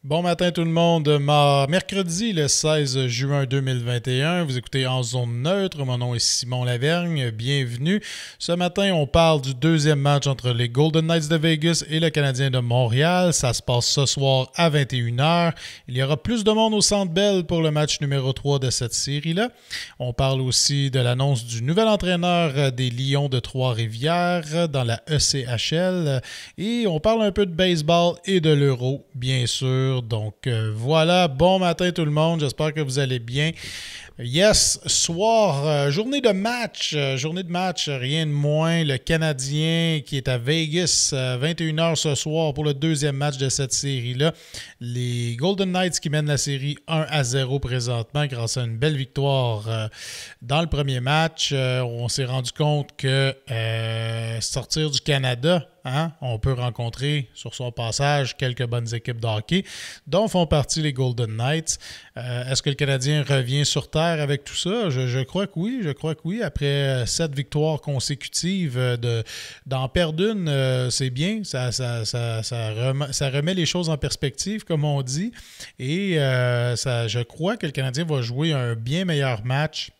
Bon matin tout le monde, mercredi le 16 juin 2021, vous écoutez En Zone Neutre, mon nom est Simon Lavergne, bienvenue. Ce matin on parle du deuxième match entre les Golden Knights de Vegas et le Canadien de Montréal, ça se passe ce soir à 21h. Il y aura plus de monde au Centre Bell pour le match numéro 3 de cette série-là. On parle aussi de l'annonce du nouvel entraîneur des Lions de Trois-Rivières dans la ECHL et on parle un peu de baseball et de l'Euro, bien sûr. Donc voilà, bon matin tout le monde, j'espère que vous allez bien. Yes, soir, journée de match, rien de moins. Le Canadien qui est à Vegas, 21h ce soir pour le deuxième match de cette série-là. Les Golden Knights qui mènent la série 1-0 présentement grâce à une belle victoire dans le premier match. On s'est rendu compte que sortir du Canada, on peut rencontrer sur son passage quelques bonnes équipes de hockey, dont font partie les Golden Knights. Est-ce que le Canadien revient sur terre avec tout ça? Je crois que oui. Après 7 victoires consécutives, d'en perdre une, c'est bien. Ça remet les choses en perspective, comme on dit. Et je crois que le Canadien va jouer un bien meilleur match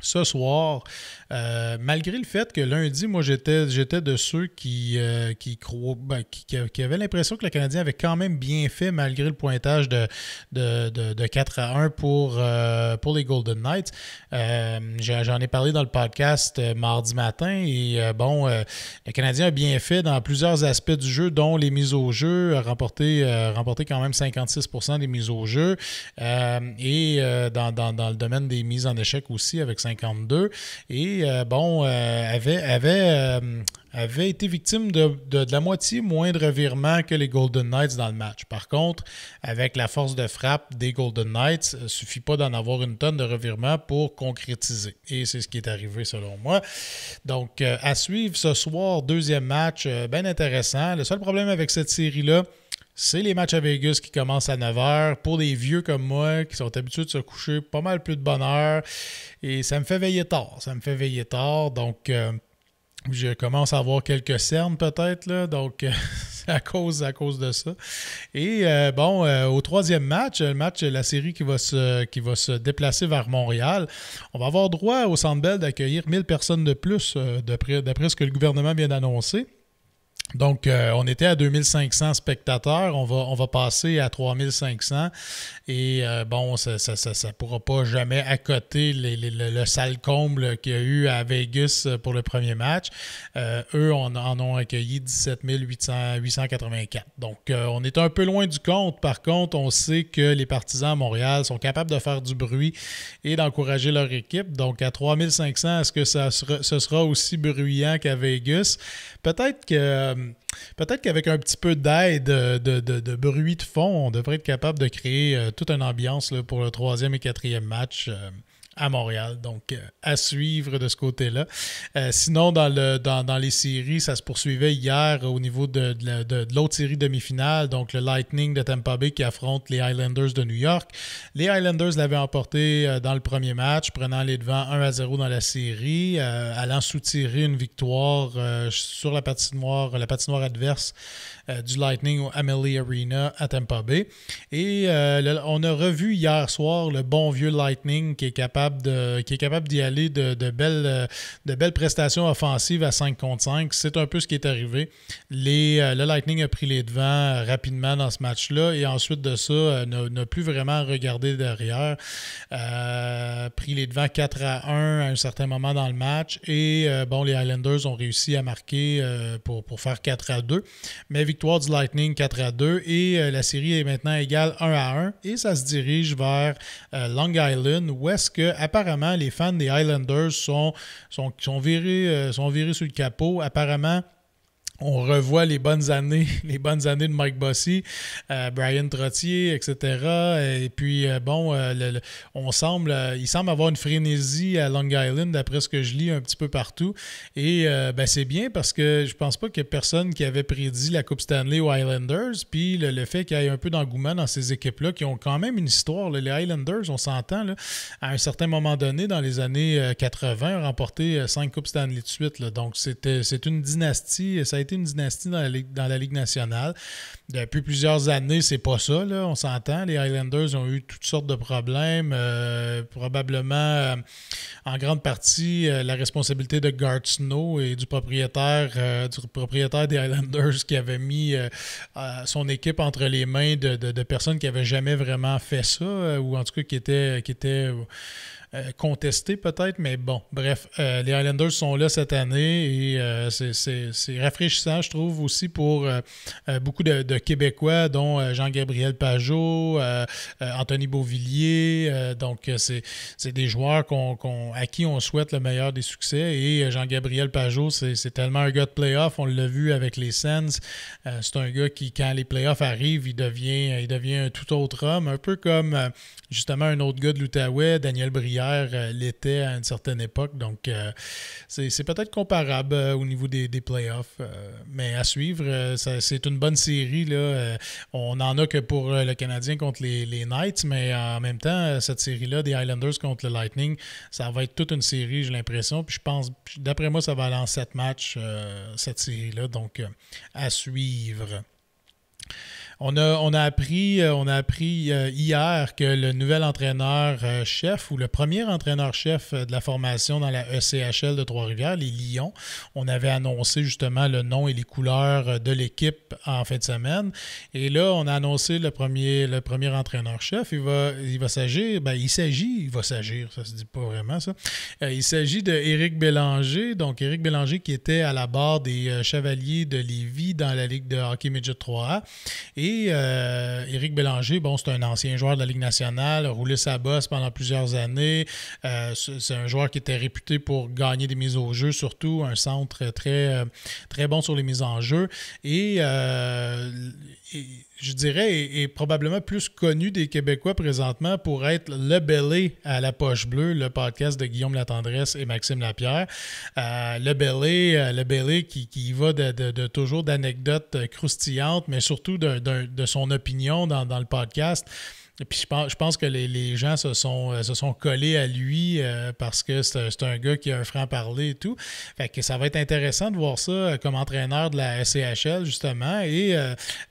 ce soir, malgré le fait que lundi, moi, j'étais de ceux qui avaient l'impression que le Canadien avait quand même bien fait malgré le pointage de 4-1 pour les Golden Knights. J'en ai parlé dans le podcast mardi matin et le Canadien a bien fait dans plusieurs aspects du jeu, dont les mises au jeu, a remporté quand même 56% des mises au jeu dans le domaine des mises en échec aussi avec 52 et avait été victime de la moitié moins de revirements que les Golden Knights dans le match. Par contre, avec la force de frappe des Golden Knights, il ne suffit pas d'en avoir une tonne de revirements pour concrétiser. Et c'est ce qui est arrivé selon moi. Donc, à suivre ce soir, deuxième match, bien intéressant. Le seul problème avec cette série-là, c'est les matchs à Vegas qui commencent à 9h. Pour des vieux comme moi qui sont habitués de se coucher pas mal plus de bonne heure. Et ça me fait veiller tard. Donc, je commence à avoir quelques cernes peut-être, là. Donc, c'est à cause de ça. Et au troisième match, la série qui va se déplacer vers Montréal, on va avoir droit au Centre Bell d'accueillir 1000 personnes de plus, d'après ce que le gouvernement vient d'annoncer. Donc, on était à 2500 spectateurs, on va passer à 3500 et ça ne pourra pas jamais accoter le sale comble qu'il y a eu à Vegas pour le premier match. Eux en ont accueilli 17 884. Donc, on est un peu loin du compte. Par contre, on sait que les partisans à Montréal sont capables de faire du bruit et d'encourager leur équipe. Donc, à 3500, est-ce que ce sera aussi bruyant qu'à Vegas? Peut-être qu'avec un petit peu d'aide de bruit de fond, on devrait être capable de créer toute une ambiance là, pour le troisième et quatrième match à Montréal. Donc, à suivre de ce côté-là. Sinon, dans les séries, ça se poursuivait hier au niveau de l'autre série demi-finale, donc le Lightning de Tampa Bay qui affronte les Islanders de New York. Les Islanders l'avaient emporté dans le premier match, prenant les devants 1-0 dans la série, allant soutirer une victoire sur la patinoire adverse du Lightning au Amalie Arena à Tampa Bay. Et on a revu hier soir le bon vieux Lightning qui est capable d'y aller de belles prestations offensives à 5 contre 5. C'est un peu ce qui est arrivé. Le Lightning a pris les devants rapidement dans ce match-là et ensuite de ça, n'a plus vraiment regardé derrière. Pris les devants 4-1 à un certain moment dans le match et les Islanders ont réussi à marquer pour faire 4-2. Mais victoire du Lightning 4-2 et la série est maintenant égale 1-1 et ça se dirige vers Long Island où est-ce que apparemment les fans des Islanders sont virés sur le capot. Apparemment, on revoit les bonnes années de Mike Bossy, Brian Trottier, etc. Et puis, il semble avoir une frénésie à Long Island, d'après ce que je lis un petit peu partout. Et c'est bien parce que je pense pas qu'il y ait personne qui avait prédit la Coupe Stanley aux Islanders. Puis le fait qu'il y ait un peu d'engouement dans ces équipes-là, qui ont quand même une histoire. Là, les Islanders, on s'entend, là, à un certain moment donné, dans les années 80, ont remporté 5 Coupes Stanley de suite. Là. Donc, c'est une dynastie. Ça a été été une dynastie dans la Ligue nationale. Depuis plusieurs années, c'est pas ça, là, on s'entend. Les Highlanders ont eu toutes sortes de problèmes. Probablement, en grande partie, la responsabilité de Garth Snow et du propriétaire des Highlanders qui avait mis son équipe entre les mains de personnes qui n'avaient jamais vraiment fait ça, ou en tout cas qui étaient contesté peut-être, mais bon, bref, les Highlanders sont là cette année et c'est rafraîchissant, je trouve, aussi pour beaucoup de Québécois, dont Jean-Gabriel Pajot, Anthony Beauvillier, donc c'est des joueurs à qui on souhaite le meilleur des succès, et Jean-Gabriel Pajot, c'est tellement un gars de playoff, on l'a vu avec les Sens, c'est un gars qui, quand les playoffs arrivent, il devient un tout autre homme, un peu comme justement un autre gars de l'Outaouais, Daniel Brière, l'était à une certaine époque. Donc, c'est peut-être comparable au niveau des playoffs. Mais à suivre, c'est une bonne série, là. On n'en a que pour le Canadien contre les Knights, mais en même temps, cette série-là, des Highlanders contre le Lightning, ça va être toute une série, j'ai l'impression. Puis je pense, d'après moi, ça va aller en 7 matchs, cette série-là. Donc, à suivre. On a appris hier que le nouvel entraîneur-chef ou le premier entraîneur-chef de la formation dans la ECHL de Trois-Rivières, les Lions, on avait annoncé justement le nom et les couleurs de l'équipe en fin de semaine. Et là, on a annoncé le premier entraîneur-chef. Il s'agit, ça se dit pas vraiment ça. Il s'agit de Éric Bélanger. Donc, Éric Bélanger qui était à la barre des Chevaliers de Lévis dans la Ligue de hockey midget 3A. Et Éric Bélanger, bon, c'est un ancien joueur de la Ligue nationale, a roulé sa bosse pendant plusieurs années. C'est un joueur qui était réputé pour gagner des mises au jeu, surtout un centre très, très bon sur les mises en jeu. Et je dirais, est probablement plus connu des Québécois présentement pour être le Bellé à la poche bleue, le podcast de Guillaume Latendresse et Maxime Lapierre. Le Bellé qui va de toujours d'anecdotes croustillantes, mais surtout de son opinion dans le podcast. Et puis je pense que les gens se sont collés à lui parce que c'est un gars qui a un franc-parler et tout. Fait que ça va être intéressant de voir ça comme entraîneur de la SCHL, justement. Et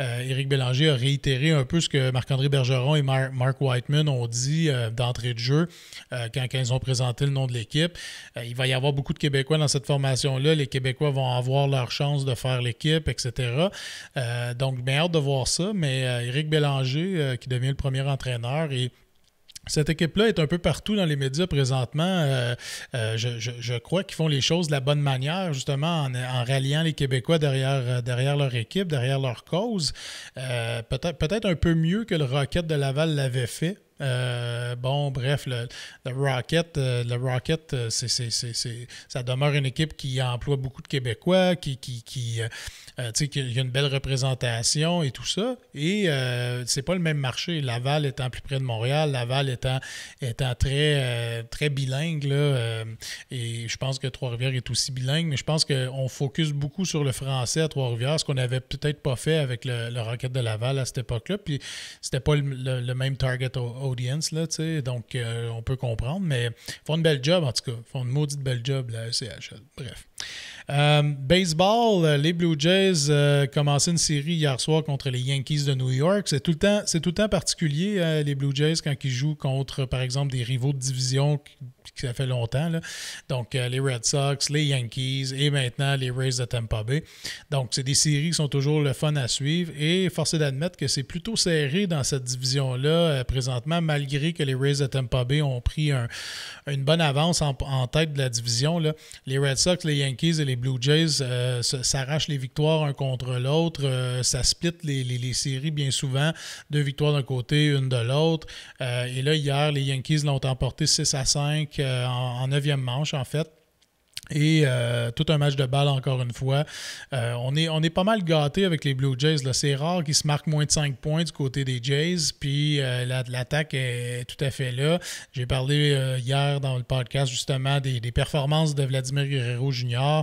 Éric Bélanger a réitéré un peu ce que Marc-André Bergeron et Mark Whiteman ont dit d'entrée de jeu quand ils ont présenté le nom de l'équipe. Il va y avoir beaucoup de Québécois dans cette formation-là. Les Québécois vont avoir leur chance de faire l'équipe, etc. Donc, bien hâte de voir ça. Mais Éric Bélanger, qui devient le premier entraîneur, et cette équipe-là est un peu partout dans les médias présentement. Je crois qu'ils font les choses de la bonne manière, justement, en ralliant les Québécois derrière leur équipe, derrière leur cause. Peut-être un peu mieux que le Rocket de Laval l'avait fait. Bon, bref, le Rocket, ça demeure une équipe qui emploie beaucoup de Québécois, qui a une belle représentation et tout ça. Et c'est pas le même marché. Laval étant plus près de Montréal, Laval étant très, très bilingue, là, et je pense que Trois-Rivières est aussi bilingue, mais je pense qu'on focus beaucoup sur le français à Trois-Rivières, ce qu'on n'avait peut-être pas fait avec le Rocket de Laval à cette époque-là. Puis c'était pas le même target audience, là, tu sais, donc on peut comprendre, mais ils font une belle job, en tout cas. Ils font une maudite belle job, la ECHL. Bref. Baseball, les Blue Jays commençaient une série hier soir contre les Yankees de New York. C'est tout le temps particulier, les Blue Jays, quand ils jouent contre, par exemple, des rivaux de division qui ça fait longtemps, là. Donc, les Red Sox, les Yankees et maintenant les Rays de Tampa Bay. Donc, c'est des séries qui sont toujours le fun à suivre et force est d'admettre que c'est plutôt serré dans cette division-là présentement, malgré que les Rays de Tampa Bay ont pris une bonne avance en tête de la division, là. Les Red Sox, les Yankees et les Blue Jays s'arrachent les victoires un contre l'autre. Ça split les séries bien souvent. 2 victoires d'un côté, une de l'autre. Et là, hier, les Yankees l'ont emporté 6-5 en 9e manche, en fait. Et tout un match de balle encore une fois. On est pas mal gâtés avec les Blue Jays, là. C'est rare qu'ils se marquent moins de 5 points du côté des Jays. Puis l'attaque est tout à fait là. J'ai parlé hier dans le podcast justement des performances de Vladimir Guerrero Jr.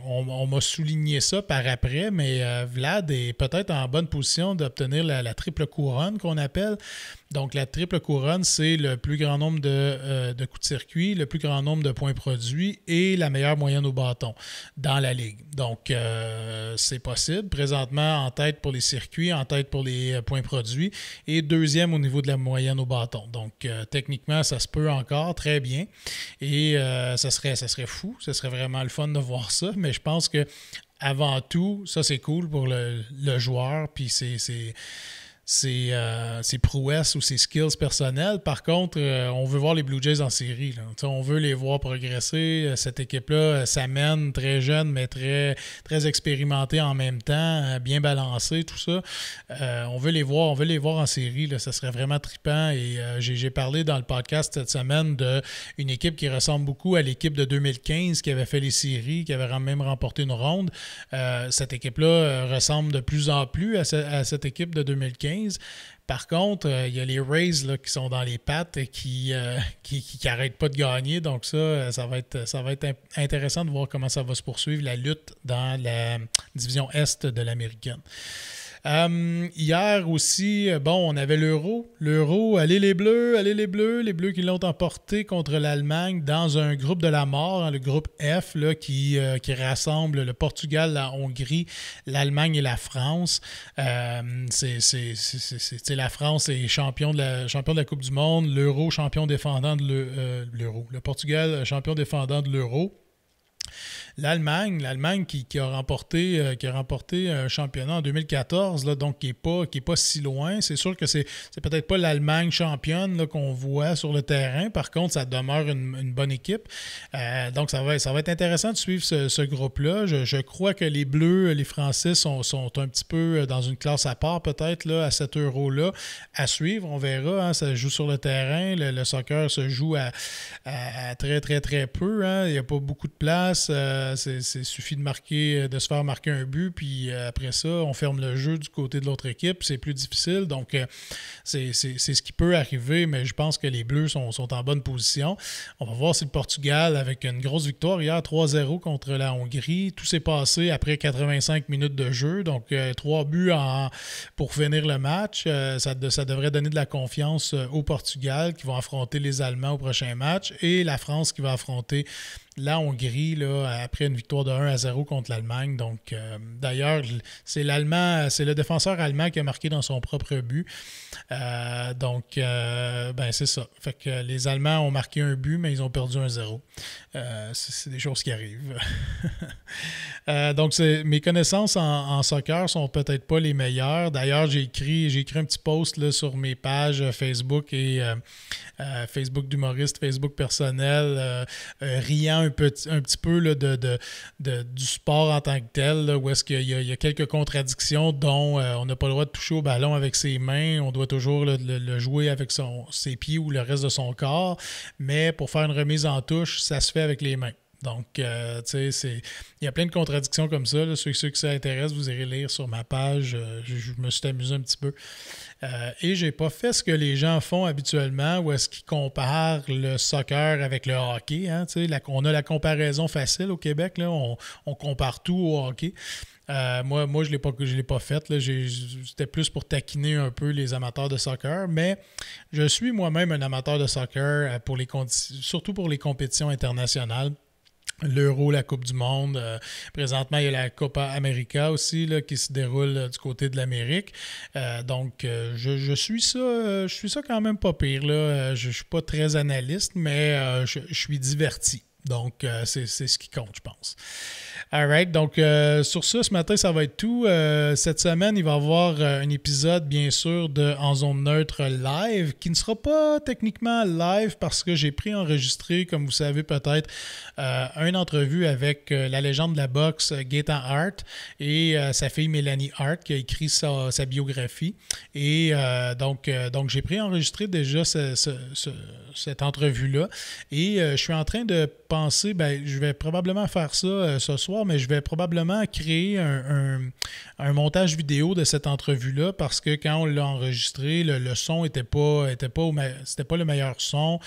On m'a souligné ça par après, mais Vlad est peut-être en bonne position d'obtenir la triple couronne qu'on appelle. Donc, la triple couronne, c'est le plus grand nombre de coups de circuit, le plus grand nombre nombre de points produits et la meilleure moyenne au bâton dans la ligue. Donc, c'est possible. Présentement, en tête pour les circuits, en tête pour les points produits et deuxième au niveau de la moyenne au bâton. Donc, techniquement, ça se peut encore très bien. Et ça serait fou. Ça serait vraiment le fun de voir ça. Mais je pense que avant tout, ça, c'est cool pour le joueur. Puis ses prouesses ou ses skills personnels. Par contre, on veut voir les Blue Jays en série. Là. On veut les voir progresser. Cette équipe-là s'amène très jeune, mais très, très expérimentée en même temps, bien balancée, tout ça. On veut les voir en série. Là. Ça serait vraiment trippant. Et j'ai parlé dans le podcast cette semaine d'une équipe qui ressemble beaucoup à l'équipe de 2015 qui avait fait les séries, qui avait même remporté une ronde. Cette équipe-là ressemble de plus en plus à cette équipe de 2015. Par contre, il y a les Rays là, qui sont dans les pattes et qui n'arrêtent pas de gagner. Donc ça va être intéressant de voir comment ça va se poursuivre, la lutte dans la division Est de l'Américaine. Hier aussi, on avait l'Euro. L'Euro, allez les Bleus qui l'ont emporté contre l'Allemagne dans un groupe de la mort, hein, le groupe F, là, qui rassemble le Portugal, la Hongrie, l'Allemagne et la France. La France est champion de la Coupe du Monde, l'Euro champion défendant de l'Euro. Le Portugal champion défendant de l'Euro. L'Allemagne qui a remporté un championnat en 2014, là, donc qui est pas si loin. C'est sûr que c'est peut-être pas l'Allemagne championne là, qu'on voit sur le terrain. Par contre, ça demeure une bonne équipe. Donc, ça va être intéressant de suivre ce groupe-là. Je crois que les Bleus, les Français sont un petit peu dans une classe à part peut-être là, à cet Euro-là. À suivre, on verra. Hein, ça se joue sur le terrain. Le soccer se joue à très, très, très peu. Hein. Il n'y a pas beaucoup de place. Il suffit de se faire marquer un but, puis après ça, on ferme le jeu du côté de l'autre équipe. C'est plus difficile, donc c'est ce qui peut arriver, mais je pense que les Bleus sont en bonne position. On va voir si le Portugal, avec une grosse victoire hier, 3-0 contre la Hongrie, tout s'est passé après 85 minutes de jeu, donc 3 buts pour finir le match. Ça devrait donner de la confiance au Portugal qui va affronter les Allemands au prochain match et la France qui va affronter la Hongrie là, après une victoire de 1-0 contre l'Allemagne. Donc, d'ailleurs, c'est le défenseur allemand qui a marqué dans son propre but. C'est ça. Fait que les Allemands ont marqué un but, mais ils ont perdu 1-0. C'est des choses qui arrivent. Donc, mes connaissances en soccer sont peut-être pas les meilleures. D'ailleurs, j'ai écrit un petit post là, sur mes pages Facebook et Facebook d'humoriste, Facebook personnel, riant un petit peu là, du sport en tant que tel, là, où est-ce qu'il y a quelques contradictions dont on n'a pas le droit de toucher au ballon avec ses mains, on doit toujours le jouer avec ses pieds ou le reste de son corps, mais pour faire une remise en touche, ça se fait avec les mains. Donc, il y a plein de contradictions comme ça. Là. Ceux qui ça intéresse, vous irez lire sur ma page. Je me suis amusé un petit peu. Et j'ai pas fait ce que les gens font habituellement, où est-ce qu'ils comparent le soccer avec le hockey. Hein, on a la comparaison facile au Québec. Là, on compare tout au hockey. Moi, je l'ai pas fait. Là. C'était plus pour taquiner un peu les amateurs de soccer, mais je suis moi-même un amateur de soccer surtout pour les compétitions internationales. L'Euro, la Coupe du Monde. Présentement, il y a la Copa América aussi là, qui se déroule du côté de l'Amérique. Je suis ça quand même pas pire. Là. Je ne suis pas très analyste, mais je suis diverti. Donc, c'est ce qui compte, je pense. All right. Donc, sur ça, ce matin, ça va être tout. Cette semaine, il va y avoir un épisode, bien sûr, de En Zone Neutre live, qui ne sera pas techniquement live parce que j'ai préenregistré, comme vous savez peut-être, une entrevue avec la légende de la boxe, Gaétan Hart, et sa fille Mélanie Hart, qui a écrit sa biographie. Et donc, j'ai préenregistré déjà cette entrevue-là. Et je suis en train de penser, je vais probablement faire ça ce soir, mais je vais probablement créer un montage vidéo de cette entrevue-là parce que quand on l'a enregistré, le son c'était pas le meilleur son.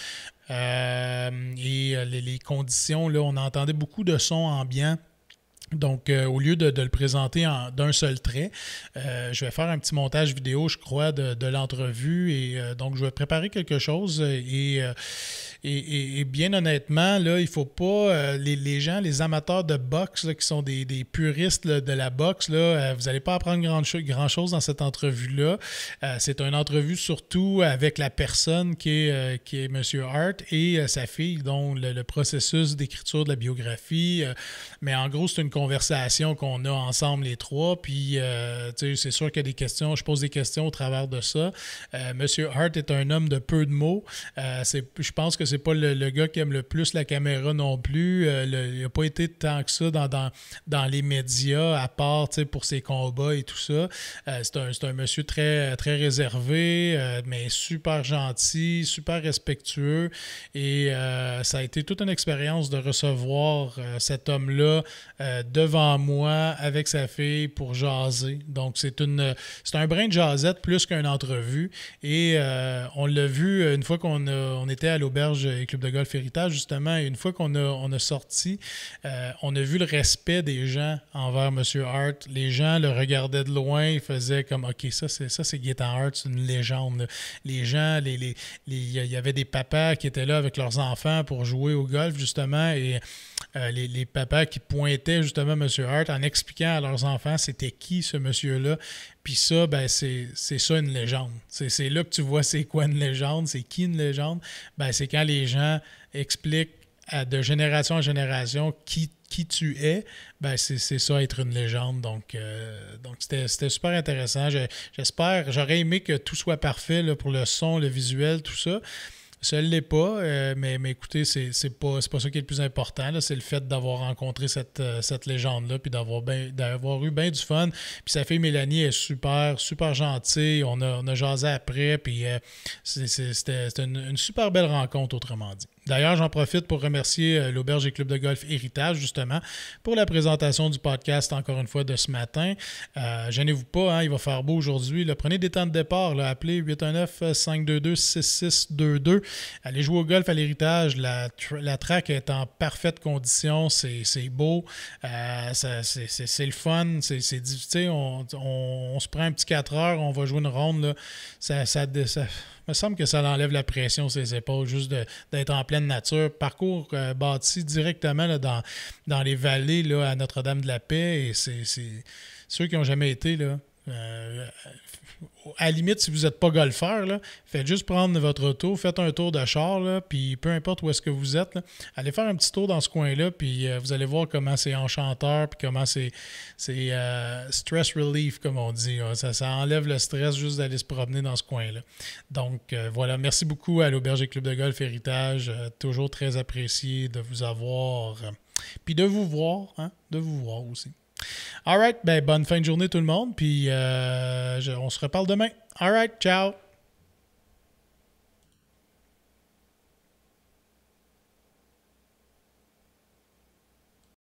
Et les conditions, là, on entendait beaucoup de sons ambiants. Donc, au lieu de le présenter d'un seul trait, je vais faire un petit montage vidéo, je crois, de l'entrevue. Et donc, je vais préparer quelque chose et Et bien honnêtement, là, il ne faut pas... les gens, les amateurs de boxe, là, qui sont des puristes là, de la boxe, là, vous n'allez pas apprendre grand-chose dans cette entrevue-là. C'est une entrevue surtout avec la personne qui est M. Hart et sa fille, dont le processus d'écriture de la biographie. Mais en gros, c'est une conversation qu'on a ensemble les trois. Puis, c'est sûr qu'il y a des questions. Je pose des questions au travers de ça. M. Hart est un homme de peu de mots. Je pense que c'est pas le gars qui aime le plus la caméra non plus. Il n'a pas été tant que ça dans les médias, à part pour ses combats et tout ça. C'est un monsieur très, très réservé, mais super gentil, super respectueux. Et ça a été toute une expérience de recevoir cet homme-là devant moi avec sa fille pour jaser. Donc, c'est un brin de jasette plus qu'une entrevue. Et on l'a vu une fois on était à l'auberge et Club de Golf Héritage, justement, et une fois qu'on a sorti, on a vu le respect des gens envers M. Hart. Les gens le regardaient de loin, ils faisaient comme « OK, ça c'est Gaétan Hart, c'est une légende. » Là. Les gens, il y avait des papas qui étaient là avec leurs enfants pour jouer au golf, justement, et les papas qui pointaient justement M. Hart en expliquant à leurs enfants c'était qui ce monsieur-là. Puis ça, ben c'est ça une légende. C'est là que tu vois c'est quoi une légende, c'est qui une légende. Ben c'est quand les gens expliquent de génération en génération qui tu es, ben c'est ça être une légende. Donc c'était super intéressant. J'aurais aimé que tout soit parfait là, pour le son, le visuel, tout ça. Ça ne l'est pas, mais écoutez, c'est pas ça qui est le plus important. Là. C'est le fait d'avoir rencontré cette légende-là puis d'avoir eu bien du fun. Puis sa fille Mélanie est super, super gentille. On a jasé après, puis c'était une super belle rencontre, autrement dit. D'ailleurs, j'en profite pour remercier l'Auberge et Club de Golf Héritage, justement, pour la présentation du podcast, encore une fois, de ce matin. Gênez-vous pas, hein, il va faire beau aujourd'hui. Là, prenez des temps de départ, là, appelez 819-522-6622. Allez jouer au golf à l'Héritage. La track est en parfaite condition. C'est beau. C'est le fun. C'est difficile. On se prend un petit 4 heures. On va jouer une ronde. Là. Ça me semble que ça enlève la pression sur les épaules, juste d'être en pleine nature. Parcours bâti directement là, dans les vallées là, à Notre-Dame-de-la-Paix. Et c'est ceux qui n'ont jamais été, là, à la limite, si vous n'êtes pas golfeur, là, faites juste prendre votre auto, faites un tour de char, là, puis peu importe où est-ce que vous êtes, là, allez faire un petit tour dans ce coin-là, puis vous allez voir comment c'est enchanteur, puis comment c'est stress relief, comme on dit. Ça enlève le stress juste d'aller se promener dans ce coin-là. Donc, voilà. Merci beaucoup à l'Auberge et Club de Golf Héritage. Toujours très apprécié de vous avoir, puis de vous voir, hein, de vous voir aussi. All right, ben, bonne fin de journée tout le monde, puis on se reparle demain. All right, ciao!